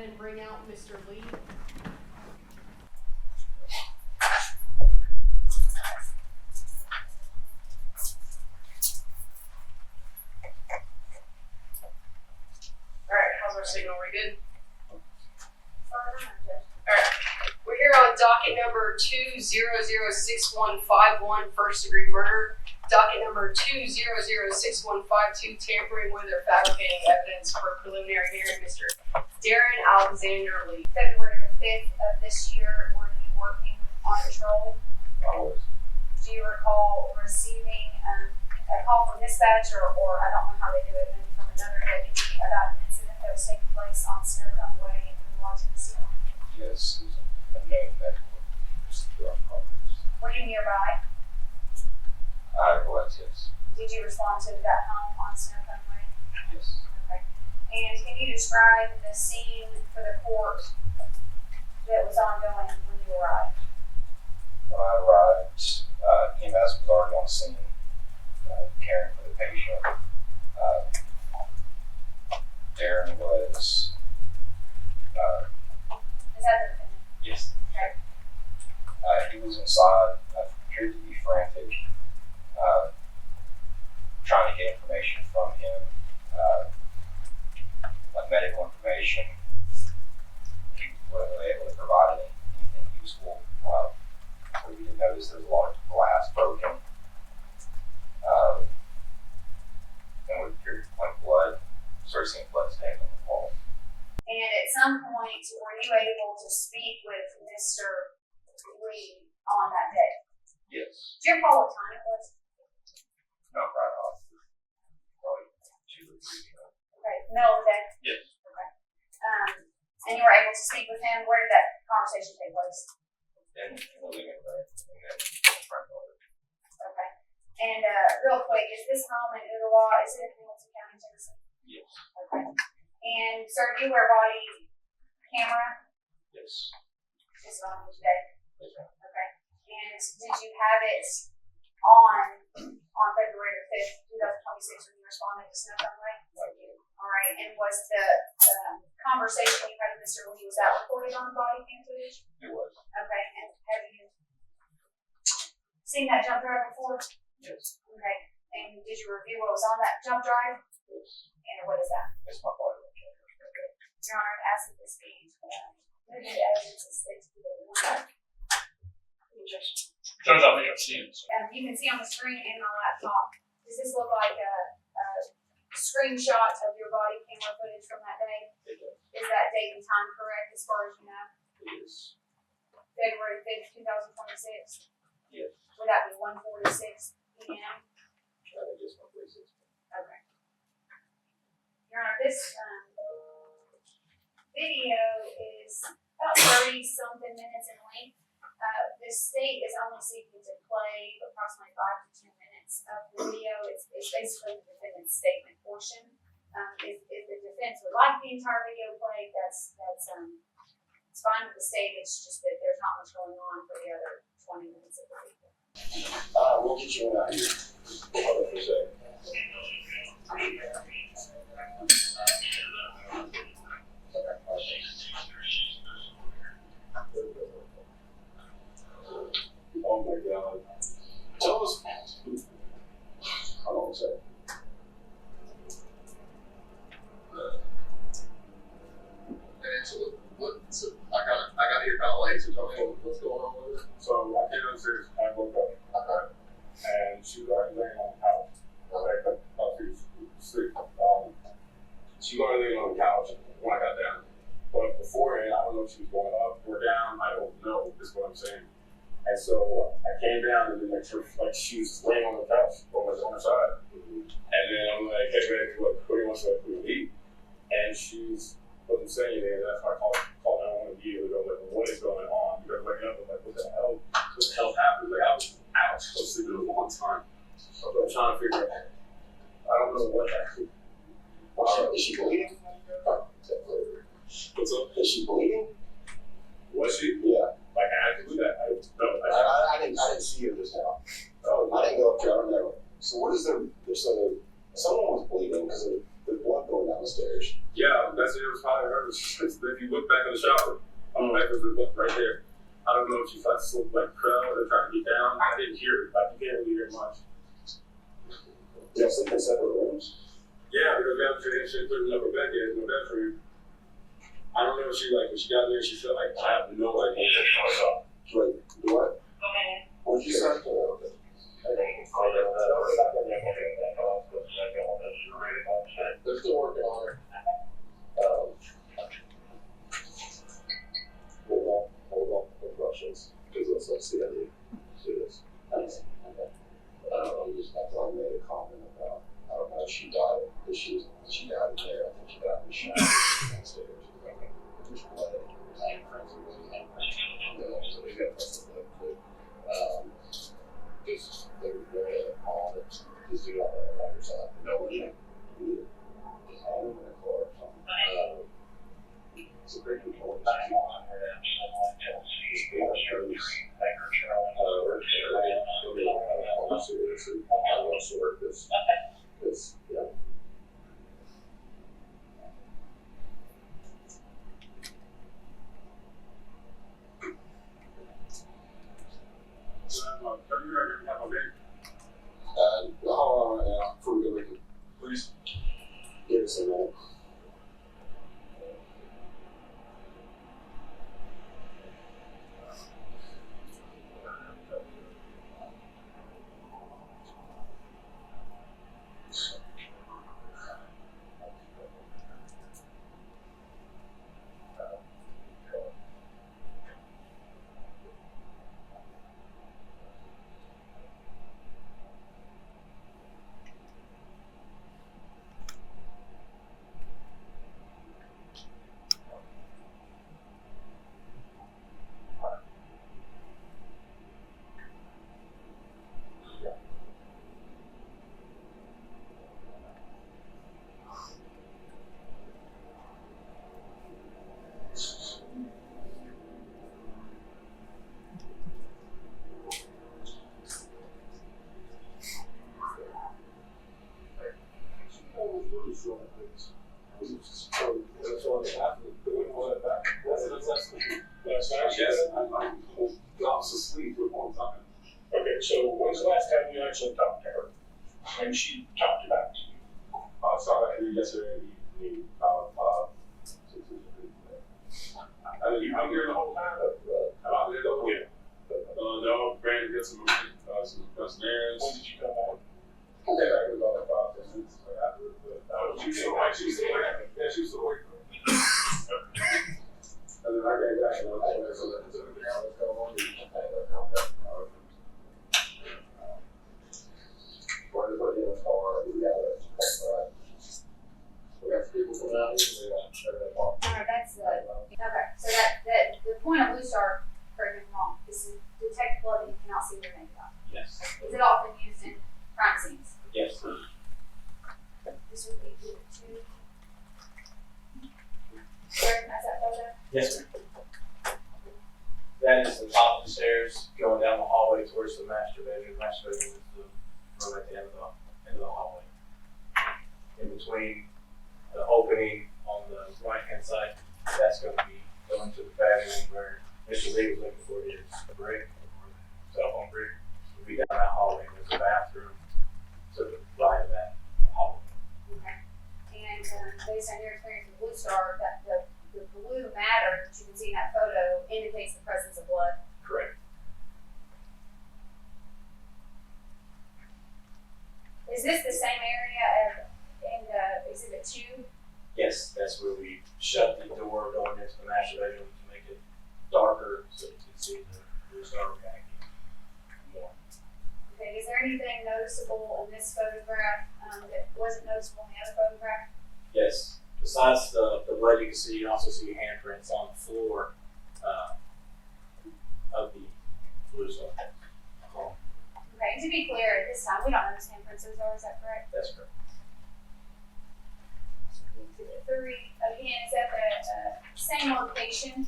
ahead and bring out Mr. Lee. Alright, how's our signal? Are we good? Alright, we're here on docket number 2006151, first degree murder. Docket number 2006152, tampering with or fabricating evidence for preliminary hearing, Mr. Darron Lee. February the 5th of this year, were you working on patrol? I was. Do you recall receiving a call from dispatch, or I don't know how they do it, maybe from another deputy about an incident that was taking place on Snowcomb Way in Ooltewah, Tennessee? Yes, it was a known medical procedure on progress. Were you nearby? I was, yes. Did you respond to that home on Snowcomb Way? Yes. Okay. And can you describe the scene for the court that was ongoing when you arrived? When I arrived, EMS was already on scene, caring for the patient. Darron was. Is that the defendant? Yes. Okay. He was inside, appeared to be frantic, trying to get information from him, like medical information. He wasn't really able to provide anything useful. We did notice there was a lot of glass broken, and we appeared to point blood, started seeing blood stains on the wall. And at some point, were you able to speak with Mr. Lee on that day? Yes. Do you recall what time it was? Not right off. Probably 2 or 3 ago. Okay, middle of the day? Yes. Okay. And you were able to speak with him. Where did that conversation take place? In the living room, and then in front of it. Okay. And real quick, is this home in Ooltewah? Is it in Hamilton County, Tennessee? Yes. Okay. And sir, do you wear body camera? Yes. Is it on today? Yes, ma'am. Okay. And did you have it on February the 5th, 2026 when you responded to Snowcomb Way? All right. And was the conversation you had with Mr. Lee, was that recorded on body cam footage? It was. Okay. And have you seen that jump drive before? Yes. Okay. And did you review what was on that jump drive? Yes. And what is that? It's my body. Your Honor, as of this being, limited evidence is stated to be Judge, I think I've seen it. you can see on the screen and my laptop. Does this look like a screenshot of your body camera footage from that day? It does. Is that date and time correct as far as you know? It is. February 5th, 2026? Yes. Would that be 1:46 p.m.? I think it's 1:46. Okay. Your Honor, this video is about 30-something minutes in length. The state is only seeking to play approximately 5 to 10 minutes of the video. It's basically the defendant's statement portion. If the defense would like the entire video played, that's it's fine with the state. It's just that there's not much going on for the other 20 minutes of the video. We'll get you out here. Hold on for a second. Oh my God. Tell us. Hold on a second. So I got here kind of late, so tell me what's going on with it. So I came downstairs, I woke up, and she was already laying on the couch. She was already laying on the couch when I got down. But beforehand, I don't know if she was going up or down. I don't know, is what I'm saying. And so I came down, and then she was laying on the couch on her side. And then I'm like, hey, man, what do you want to eat? And she wasn't saying anything, and that's why I called 911 immediately. I was like, what is going on? You guys waking up, I'm like, what the hell happened? Like, I was out, I was sleeping a long time. So I'm trying to figure it out. I don't know what happened. Is she bleeding? What's up? Is she bleeding? Was she? Yeah. Like, actively? I I didn't see her just now. I didn't go up there, I don't know. So what is so someone was bleeding because of the blood going down the stairs. Yeah, that's said it was probably her. If you look back in the shower, back was right there. I don't know if she like slipped, like fell or tried to get down. I didn't hear it. Like, you can't really hear much. Yes, in separate rooms. Yeah, because we have to she put another bed in the bedroom. I don't know if she like when she got there, she felt like I have no idea. Wait, what? What'd you say? They're still working on it. Hold on, no questions, because let's see how you do this. Thanks. Okay. I made a comment about, I don't know, she died in there, I think she died in the shower downstairs. There's blood, handprints, and really handprints. So they got nothing left to, just, they were very on it, just do all that by yourself. No, we didn't. Just hang them in a car or something. It's a great control. Seriously, I want to work this because, yeah. Hold on right now, before we go with it. Please give us a minute. Okay, so when's the last time you actually talked to her? When she talked about it to you? I saw that yesterday evening, about 6 I didn't You been here the whole time? about there though. Yeah. No, Brandon did some errands. When did you come back? I think I was about 5 minutes after. She was still awake? She was still awake. Yeah, she was still awake. And then I came back and I was like, so that's everything I was going on. For everybody in the car, we got it. We got people coming out here, we got everything off. No, that's the, okay, so that, the point of Blue Star, correct me if I'm wrong, is to detect blood that you cannot see with your naked eye. Yes. Is it often used in crime scenes? Yes. This would be two. Where has that photo? Yes, ma'am. That is the top of the stairs going down the hallway towards the master bedroom. Master bedroom is the room at the end of the hallway. In between the opening on the right hand side, that's going to be going to the bedroom where Mr. Lee was looking for his brick or the cell phone brick. It'll be down that hallway. There's a bathroom to the right of that hallway. Okay. And based on your experience with Blue Star, that the blue matter that you can see in that photo indicates the presence of blood. Correct. Is this the same area as in Exhibit 2? Yes, that's where we shut the door going into the master bedroom to make it darker so you can see the Blue Star reacting more. Okay, is there anything noticeable in this photograph that wasn't noticeable in the other photograph? Yes. Besides the blood you can see, you can also see handprints on the floor of the Blue Star. Okay, and to be clear, at this time, we don't know whose handprints those are, is that correct? That's correct. Exhibit 3, again, is that the same location?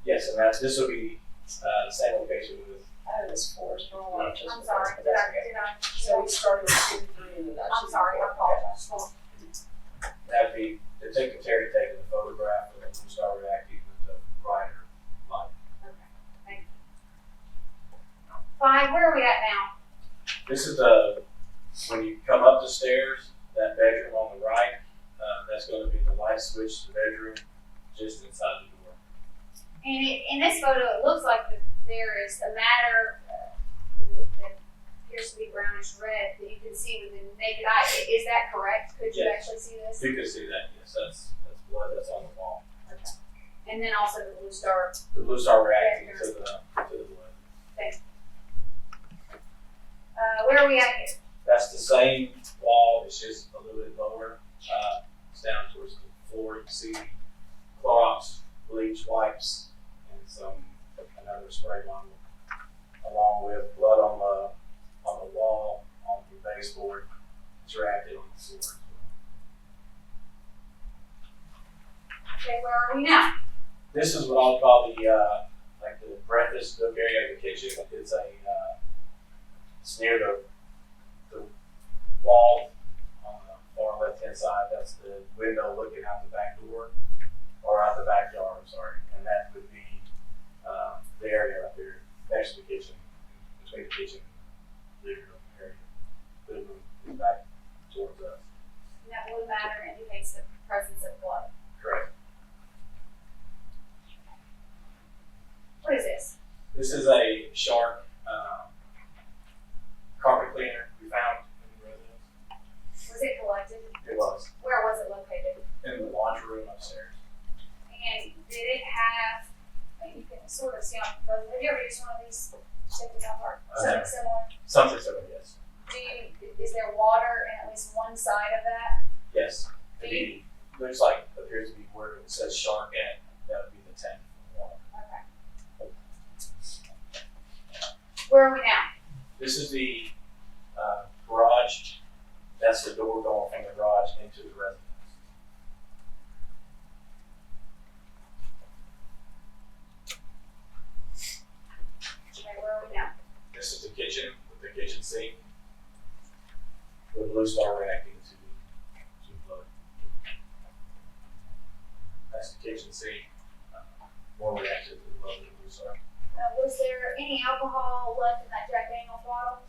Yes, and this will be the same location with This Forest Roll. I'm sorry, did I? So we started with 2, 3, and then that's. I'm sorry, I apologize. that'd be Terry taking the photograph and then we start reacting with the brighter light. Okay, thank you. 5, where are we at now? This is when you come up the stairs, that bedroom on the right, that's gonna be the light switch to the bedroom, just inside the door. And in this photo, it looks like there is a matter that appears to be brownish red that you can see with the naked eye. Is that correct? Could you Yes. actually see this? You can see that, yes, that's blood that's on the wall. Okay. And then also the blue star. The blue star reacting to the blood. Where are we at here? That's the same wall, it's just a little bit lower. It's down towards the floor. You can see Clorox bleach wipes and another spray bottle, along with blood on the wall, on the baseboard. It's reacted on the floor as well. Okay, where are we now? This is what I'll call the like the breakfast nook area of the kitchen. It's near the wall on the far left hand side. That's the window looking out the back door, or out the backyard, I'm sorry. And that would be the area right there next to the kitchen, between the kitchen and living room area. The living room is back towards us. And that blue matter indicates the presence of blood. Correct. What is this? This is a Shark carpet cleaner we found in the residence. Was it collected? It was Where was it located? in the laundry room upstairs. And did it have, you can sort of see on the photo, have you ever used one of these? Check it out, Mark. Something similar? Something similar, yes. Is there water in at least one side of that? Yes. Looks like appears to be where it says Shark at. That would be the tank for water. Okay. Where are we now? This is the garage. That's the door going from the garage into the residence. Okay, where are we now? This is the kitchen with the kitchen sink. The blue star reacting to blood. That's the kitchen sink. More reactive to the blood of the blue star. Was there any alcohol left in that Jack Daniel's bottle?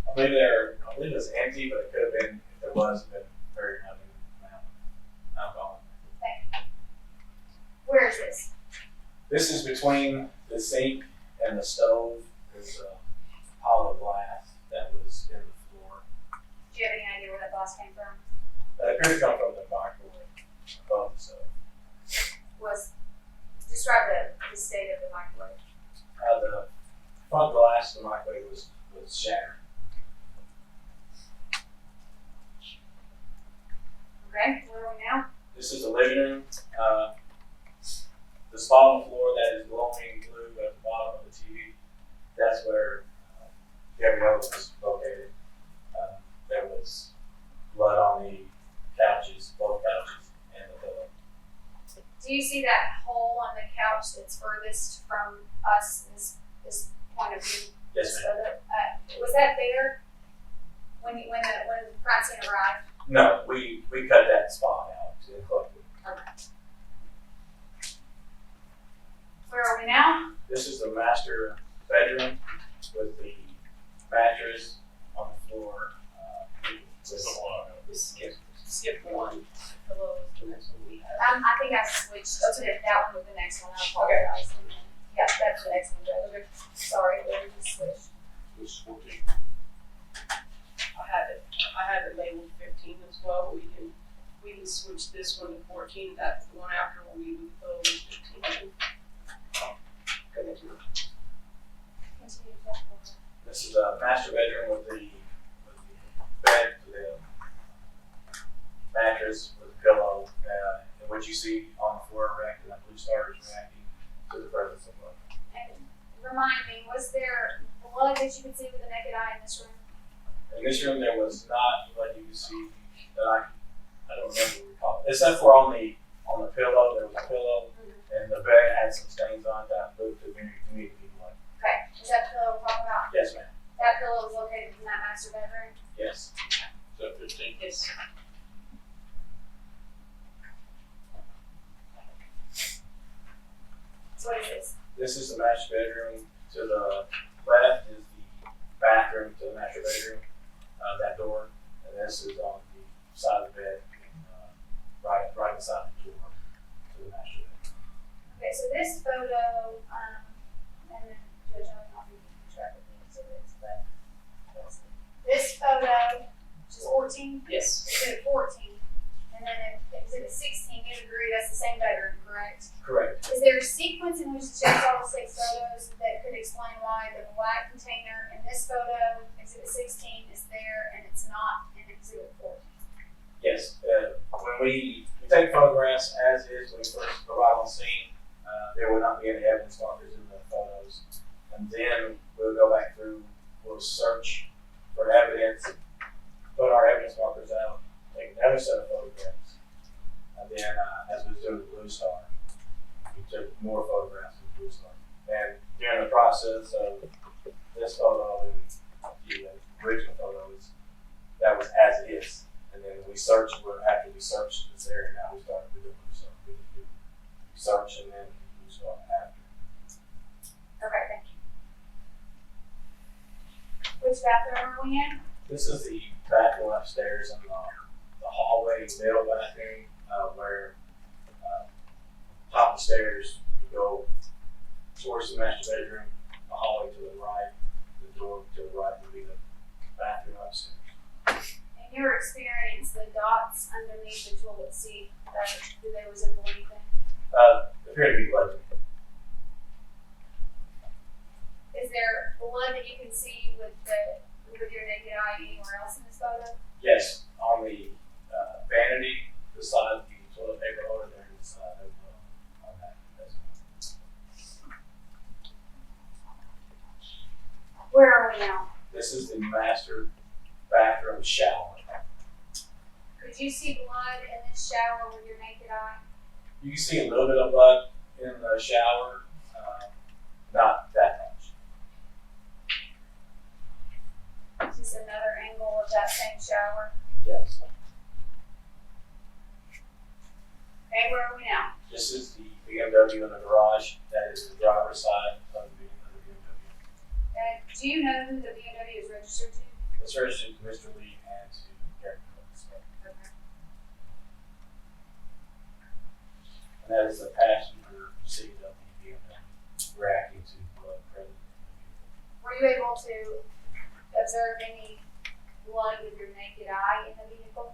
I believe it was empty, but it could have been, if there was, been very heavy amount of alcohol. Where is this? This is between the sink and the stove. There's a hollow glass that was in the floor. Do you have any idea where that glass came from? That appears to come from the microwave above the stove. Describe the state of the microwave. The front glass of the microwave was shattered. Okay, where are we now? This is the living room. The spot on the floor that is glowing blue at the bottom of the TV, that's where Gabriella was located. There was blood on the couches, both couches, and the pillow. Do you see that hole on the couch that's furthest from us, this point of view? Yes, ma'am. Was that there when the crime scene arrived? No, we cut that spot out to include it. Okay. Where are we now? This is the master bedroom with the mattress on the floor. Skip one. Below is the next one we have. I think I switched to that one with the next one. I apologize. Yeah, that's the next one. Okay. Sorry, we just switched. It's 14. I have it labeled 15 as well. We can switch this one to 14. That's the one after we would go with 15. Go ahead, Jim. Continue to talk about it. This is a master bedroom with the bed, the mattress with the pillow, and what you see on the floor reacting, that blue star is reacting to the presence of blood. And remind me, was there blood that you could see with the naked eye in this room? In this room, there was not what you can see that I don't remember recall, except for on the pillow. There was a pillow, and the bed had some stains on it that looked to me to be blood. Okay, is that the pillow we're talking about? Yes, ma'am. That pillow was located in that master bedroom? Yes. Is that 15? Yes. This is the master bedroom. To the left is the bathroom to the master bedroom, that door. And this is on the side of the bed, right inside the door to the master bedroom. Okay, so this photo, and then Judge, I don't know if you can track of the exhibits, but let's see. This photo, which is 14, Yes. exhibit 14, and then exhibit 16, you agree that's the same bedroom, correct? Correct. Is there a sequence in which it shows all 6 photos that could explain why the black container in this photo, exhibit 16, is there and it's not in exhibit 14? Yes. When we take photographs as is, when we first arrive on scene, there will not be any evidence markers in the photos. And then we'll go back through, we'll search for evidence, put our evidence markers out, take another set of photographs. And then, as we was doing the Blue Star, we took more photographs of the Blue Star. And during the process of this photo and the original photos, that was as is. And then we searched, after we searched this area, now we started with the Blue Star. We do search and then Blue Star after. Okay, thank you. Which bathroom are we in? This is the bathroom upstairs and the hallway middle bathroom, where top of the stairs, you go towards the master bedroom, the hallway to the right, the door to the right would be the bathroom upstairs. In your experience, the dots underneath the toilet seat, do they resemble anything? Appear to be blood. Is there blood that you can see with your naked eye anywhere else in this photo? Yes, on the vanity beside the toilet paper holder there is on that. Where are we now? This is the master bathroom shower. Could you see blood in this shower with your naked eye? You can see a little bit of blood in the shower, not that much. Is this another angle of that same shower? Yes. Okay, where are we now? This is the BMW in the garage. That is the driver's side of the BMW. Do you know who the BMW is registered to? It's registered to Mr. Lee and to Darron Lee. Okay. And that is the passenger seat of the BMW reacting to blood present in the vehicle. Were you able to observe any blood with your naked eye in the vehicle?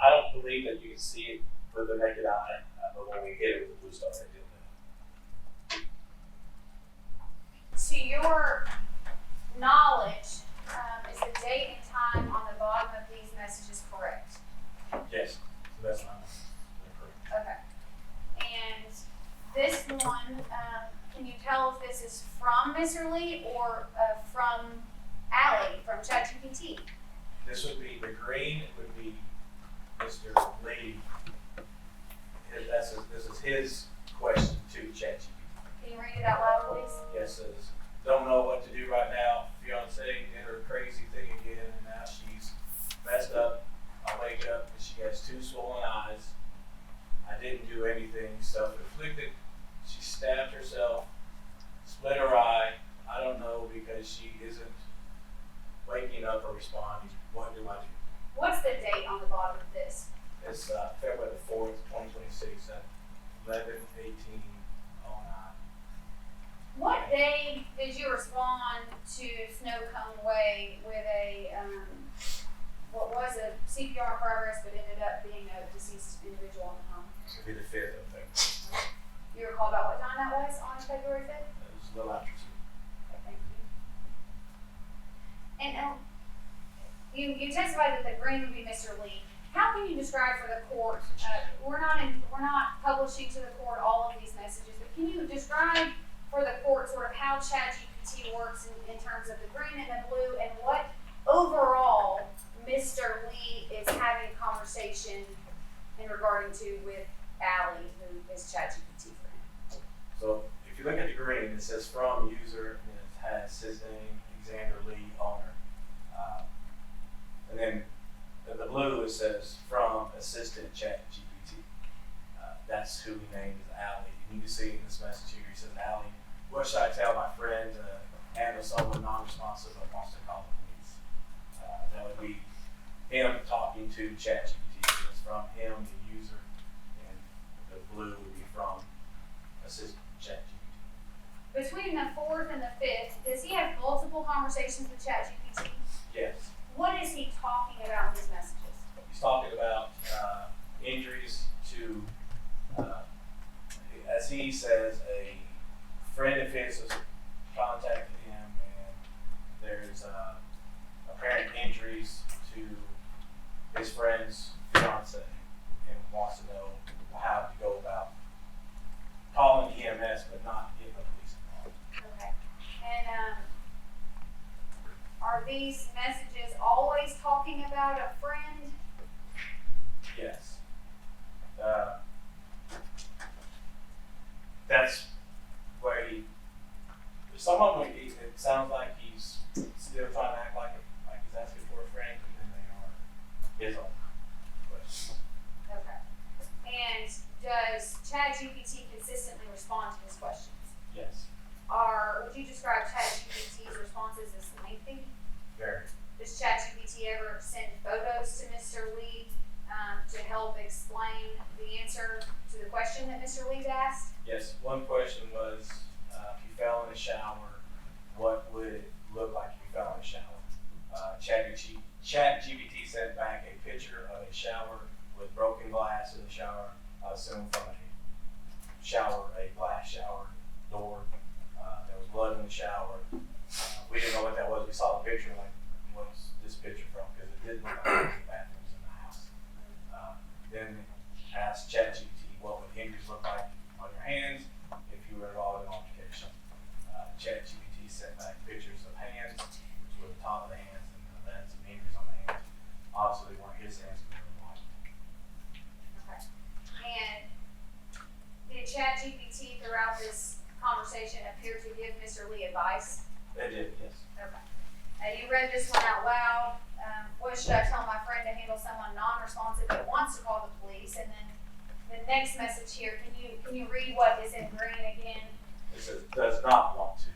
I don't believe that you can see it with the naked eye, but when we hit it with the Blue Star, it did that. To your knowledge, is the date and time on the bottom of these messages correct? Yes, so that's not correct. Okay. And this one, can you tell if this is from Mr. Lee or from Allie from ChatGPT? This would be the green, it would be Mr. Lee. This is his question to ChatGPT. Can you read it out loud, please? Yes, it is. Don't know what to do right now. Fiance did her crazy thing again, and now she's messed up. I wake up and she has 2 swollen eyes. I didn't do anything self-inflicted. She stabbed herself, split her eye. I don't know because she isn't waking up or responding. What do I do? What's the date on the bottom of this? It's February the 4th, 2026 at 11:18:09. What day did you respond to Snowcone Way with a, what was a CPR in progress but ended up being a deceased individual in the home? It would be the 5th of February. You recall about what time that was on February 5th? It was a little after 2. Okay, thank you. And you testified that the green would be Mr. Lee. How can you describe for the court, we're not publishing to the court all of these messages, but can you describe for the court sort of how ChatGPT works in terms of the green and the blue and what overall Mr. Lee is having a conversation in regarding to with Allie, who is ChatGPT for him? So if you look at the green, it says from user, and it has his name, Alexander Lee, owner. And then in the blue, it says from assistant ChatGPT. That's who he named as Allie. And you can you see in this message here, he says, Allie, what should I tell my friend to handle someone non-responsive and wants to call the police? That would be him talking to ChatGPT. It's from him, the user, and the blue would be from assistant ChatGPT. Between the 4th and the 5th, does he have multiple conversations with ChatGPT? Yes. What is he talking about in his messages? He's talking about injuries to, as he says, a friend of his has contacted him, and there's apparent injuries to his friend's fiance, and wants to know how to go about calling EMS, but not getting the police involved. Okay. And are these messages always talking about a friend? Yes. That's where some of them, it sounds like he's still trying to act like he's asking for a friend, and then they are his own questions. Okay. And does ChatGPT consistently respond to his questions? Yes, Would you describe ChatGPT's responses as lengthy? very. Does ChatGPT ever send photos to Mr. Lee to help explain the answer to the question that Mr. Lee's asked? Yes, one question was, if you fell in the shower, what would it look like if you fell in the shower? ChatGPT sent back a picture of a shower with broken glass in the shower, I assume from a glass shower door. There was blood in the shower. We didn't know what that was. We saw the picture, like, what's this picture from? Because it didn't look like the bathrooms in the house. Then asked ChatGPT what would injuries look like on your hands if you were involved in an altercation. ChatGPT sent back pictures of hands, which were the top of the hands, and then some injuries on the hands. Obviously, they weren't his hands, but they were mine. Okay. And did ChatGPT throughout this conversation appear to give Mr. Lee advice? They did, yes. Okay. You read this one out loud. What should I tell my friend to handle someone non-responsive that wants to call the police? And then the next message here, can you read what is in green again? It says does not want to,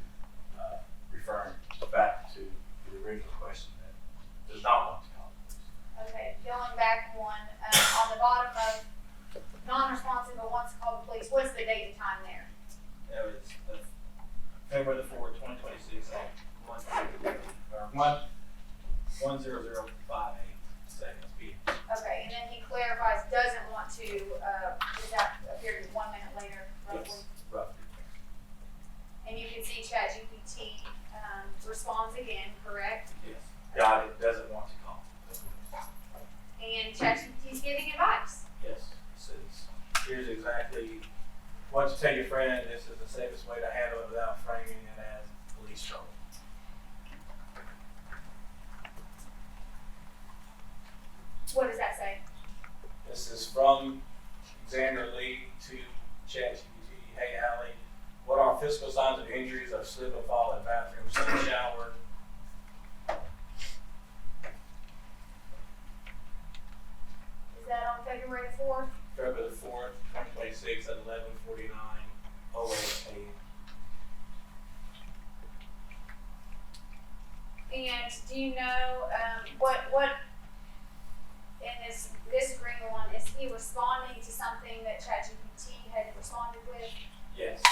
referring back to the original question that does not want to call the police. Okay, going back one, on the bottom of non-responsive but wants to call the police, what's the date and time there? That was February the 4th, 2026 at 1:0058 seconds p.m. Okay, and then he clarifies, doesn't want to, does that appear to be 1 minute later, roughly? Yes, roughly. And you can see ChatGPT responds again, correct? Yes. Got it. Doesn't want to call. And ChatGPT is giving advice. Yes. It says, here's exactly what to tell your friend. This is the safest way to handle it without framing it as police trouble. What does that say? This is from Darron Lee to ChatGPT. Hey, Allie, what are physical signs of injuries of slip and fall in bathrooms, in the shower? Is that on February the 4th? February the 4th, 2026 at 11:49:08 a.m. And do you know what in this green one, is he responding to something that ChatGPT had responded with? Yes.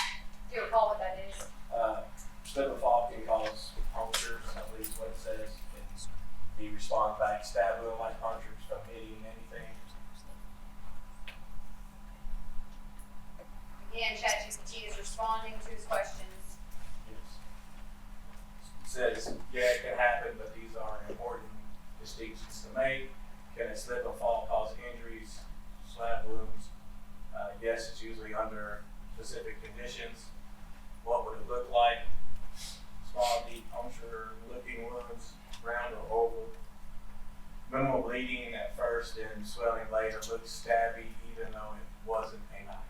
Do you recall what that is? Slip and fall can cause punctures, at least what it says. And he responds back, stab wound like punctures from hitting anything. Again, ChatGPT is responding to his questions. Yes. Says, yeah, it can happen, but these are important distinctions to make. Can a slip and fall cause injuries, stab wounds? Yes, it's usually under specific conditions. What would it look like? Small, deep puncture, looking wounds, round or oval. Minimal bleeding at first and swelling later. Looks stabby even though it wasn't a knife.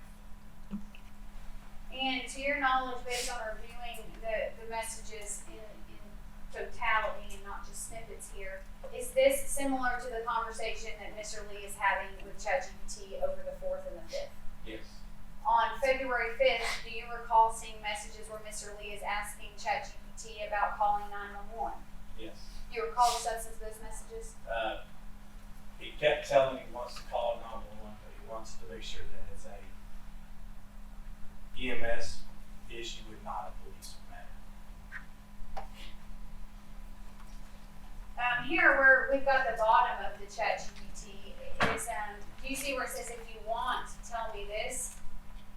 And to your knowledge, based on reviewing the messages in totality and not just snippets here, is this similar to the conversation that Mr. Lee is having with ChatGPT over the 4th and the 5th? Yes. On February February 5th, do you recall seeing messages where Mr. Lee is asking ChatGPT about calling 911? Yes. Do you recall the substance of those messages? He kept telling he wants to call 911, but he wants to make sure that it's a EMS issue and not a police matter. Here where we've got the bottom of the ChatGPT is, do you see where it says if you want, tell me this?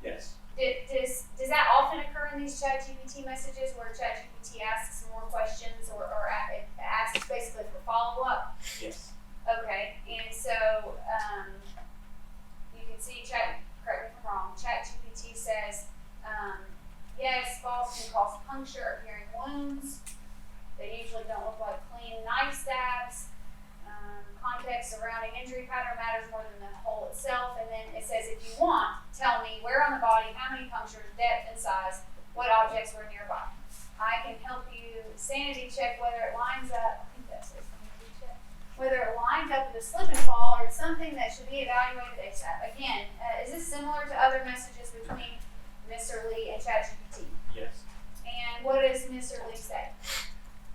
Yes. Does that often occur in these ChatGPT messages where ChatGPT asks more questions or asks basically for follow-up? Yes. Okay, and so, you can see correct me if I'm wrong, ChatGPT says, yes, falls can cause puncture or hearing wounds. They usually don't look like clean knife stabs. Context surrounding injury pattern matters more than the hole itself. And then it says, if you want, tell me where on the body, how many punctures, depth and size, what objects were nearby. I can help you sanity check whether it lines up. I think that says sanity check. Whether it lines up with a slip and fall or it's something that should be evaluated ASAP. Again, is this similar to other messages between Mr. Lee and ChatGPT? Yes. And what does Mr. Lee say?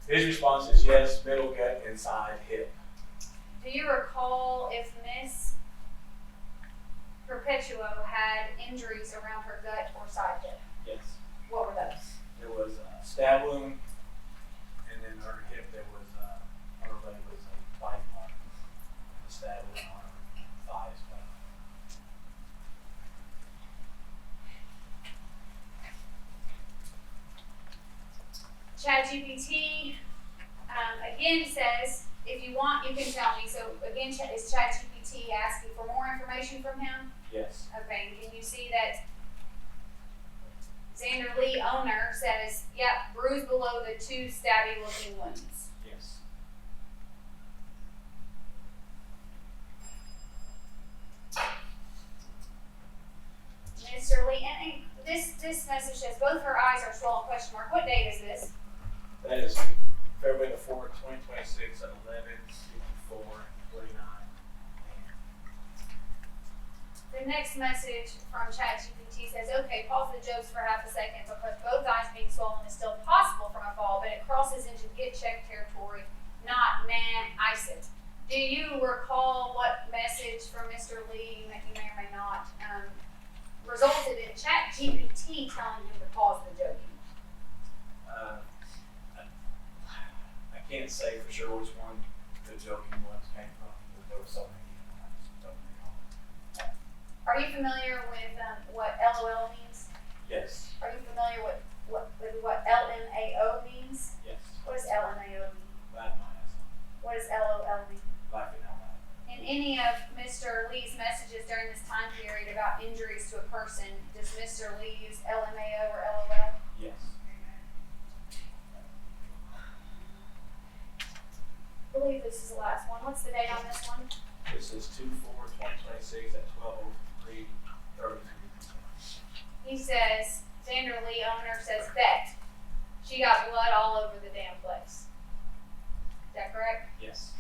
His response is yes, middle gut, inside hip. Do you recall if Miss Perpetuo had injuries around her gut or side hip? Yes. What were those? There was a stab wound, and then her hip, there was on her leg was a bite mark. A stab wound on her thigh as well. ChatGPT again says, if you want, you can tell me. So again, is ChatGPT asking for more information from him? Yes. Okay, and can you see that Xander Lee, owner, says, yep, bruised below the 2 stabby looking wounds. Yes. Mr. Lee, and this message says both her eyes are swollen, question mark. What date is this? That is February the 4th, 2026 at 11:54:49. The next message from ChatGPT says, okay, pause the jokes for half a second because both eyes being swollen is still possible from a fall, but it crosses into get checked territory, not ice it. Do you recall what message from Mr. Lee that you may or may not resulted in ChatGPT telling him to pause the joking? I can't say for sure which one the joking ones came from, but there were so many. I just don't recall. Are you familiar with what LOL means? Yes. Are you familiar with what LMAO means? Yes. What does LMAO mean? Laugh my ass off. What does LOL mean? Laughing out loud. In any of Mr. Lee's messages during this time period about injuries to a person, does Mr. Lee use LMAO or LOL? Yes. I believe this is the last one. What's the date on this one? This is 2/4/2026 at 12:03:33. He says, Xander Lee, owner, says, bet. She got blood all over the damn place. Is that correct? Yes.